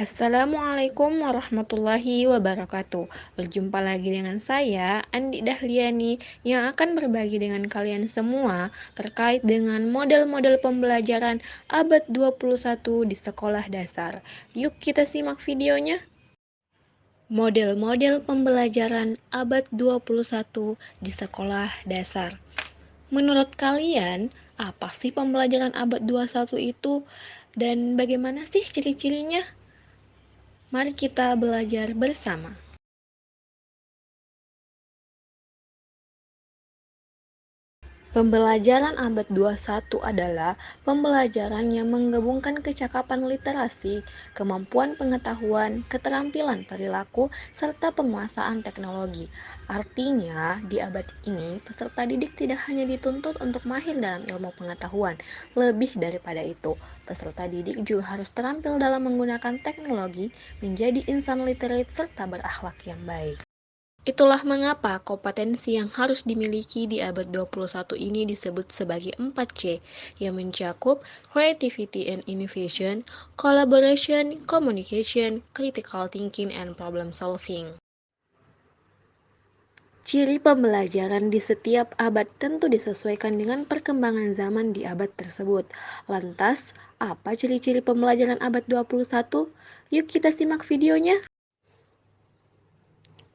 Assalamualaikum warahmatullahi wabarakatuh. Berjumpa lagi dengan saya, Andi Dahliani, yang akan berbagi dengan kalian semua terkait dengan model-model pembelajaran abad 21 di sekolah dasar. Yuk kita simak videonya. Model-model pembelajaran abad 21 di sekolah dasar. Menurut kalian, apa sih pembelajaran abad 21 itu? Dan bagaimana sih ciri-cirinya? Mari kita belajar bersama. Pembelajaran abad 21 adalah pembelajaran yang menggabungkan kecakapan literasi, kemampuan pengetahuan, keterampilan perilaku, serta penguasaan teknologi. Artinya, di abad ini, peserta didik tidak hanya dituntut untuk mahir dalam ilmu pengetahuan. Lebih daripada itu, peserta didik juga harus terampil dalam menggunakan teknologi, menjadi insan literate, serta berakhlak yang baik. Itulah mengapa kompetensi yang harus dimiliki di abad 21 ini disebut sebagai 4C, yang mencakup creativity and innovation, collaboration, communication, critical thinking, and problem solving. Ciri pembelajaran di setiap abad tentu disesuaikan dengan perkembangan zaman di abad tersebut. Lantas, apa ciri-ciri pembelajaran abad 21? Yuk kita simak videonya.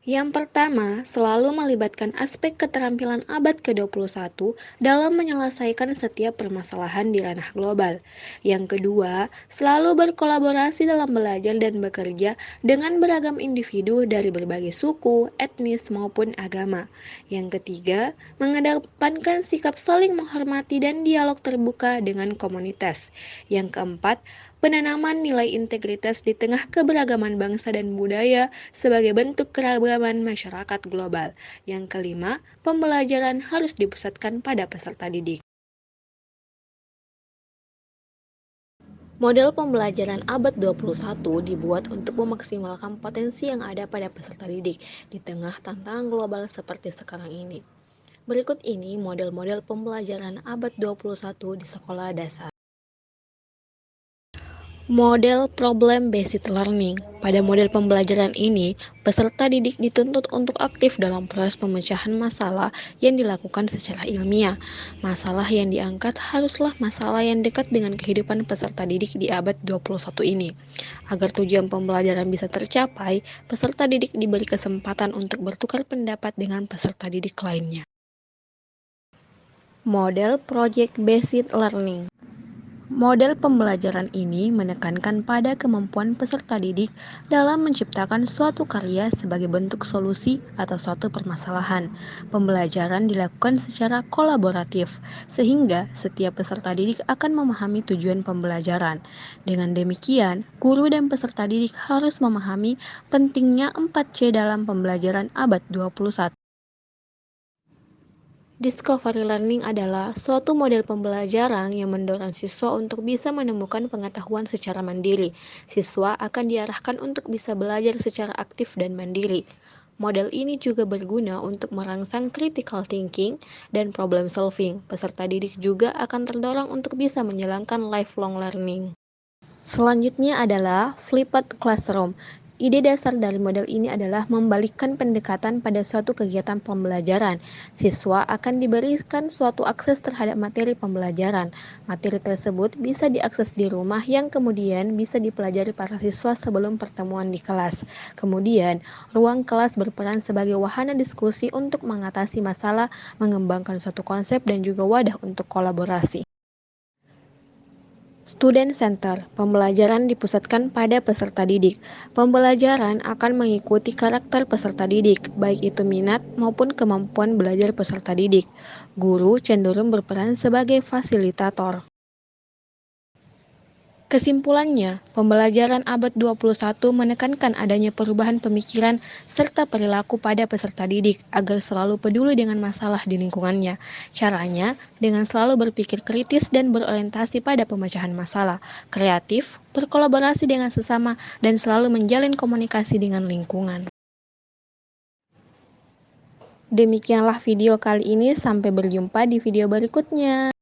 Yang pertama, selalu melibatkan aspek keterampilan abad ke-21 dalam menyelesaikan setiap permasalahan di ranah global. Yang kedua, selalu berkolaborasi dalam belajar dan bekerja dengan beragam individu dari berbagai suku, etnis, maupun agama. Yang ketiga, mengedepankan sikap saling menghormati dan dialog terbuka dengan komunitas. Yang keempat, penanaman nilai integritas di tengah keberagaman bangsa dan budaya sebagai bentuk keragaman masyarakat global. Yang kelima, pembelajaran harus dipusatkan pada peserta didik. Model pembelajaran abad 21 dibuat untuk memaksimalkan potensi yang ada pada peserta didik di tengah tantangan global seperti sekarang ini. Berikut ini model-model pembelajaran abad 21 di sekolah dasar. Model Problem-Based Learning. Pada model pembelajaran ini, peserta didik dituntut untuk aktif dalam proses pemecahan masalah yang dilakukan secara ilmiah. Masalah yang diangkat haruslah masalah yang dekat dengan kehidupan peserta didik di abad 21 ini. Agar tujuan pembelajaran bisa tercapai, peserta didik diberi kesempatan untuk bertukar pendapat dengan peserta didik lainnya. Model Project-Based Learning. Model pembelajaran ini menekankan pada kemampuan peserta didik dalam menciptakan suatu karya sebagai bentuk solusi atas suatu permasalahan. Pembelajaran dilakukan secara kolaboratif, sehingga setiap peserta didik akan memahami tujuan pembelajaran. Dengan demikian, guru dan peserta didik harus memahami pentingnya 4C dalam pembelajaran abad 21. Discovery learning adalah suatu model pembelajaran yang mendorong siswa untuk bisa menemukan pengetahuan secara mandiri. Siswa akan diarahkan untuk bisa belajar secara aktif dan mandiri. Model ini juga berguna untuk merangsang critical thinking dan problem solving. Peserta didik juga akan terdorong untuk bisa menjalankan lifelong learning. Selanjutnya adalah flipped classroom. Ide dasar dari model ini adalah membalikkan pendekatan pada suatu kegiatan pembelajaran. Siswa akan diberikan suatu akses terhadap materi pembelajaran. Materi tersebut bisa diakses di rumah yang kemudian bisa dipelajari para siswa sebelum pertemuan di kelas. Kemudian, ruang kelas berperan sebagai wahana diskusi untuk mengatasi masalah, mengembangkan suatu konsep, dan juga wadah untuk kolaborasi. Student Center, pembelajaran dipusatkan pada peserta didik. Pembelajaran akan mengikuti karakter peserta didik, baik itu minat maupun kemampuan belajar peserta didik. Guru cenderung berperan sebagai fasilitator. Kesimpulannya, pembelajaran abad 21 menekankan adanya perubahan pemikiran serta perilaku pada peserta didik agar selalu peduli dengan masalah di lingkungannya. Caranya, dengan selalu berpikir kritis dan berorientasi pada pemecahan masalah, kreatif, berkolaborasi dengan sesama, dan selalu menjalin komunikasi dengan lingkungan. Demikianlah video kali ini, sampai berjumpa di video berikutnya.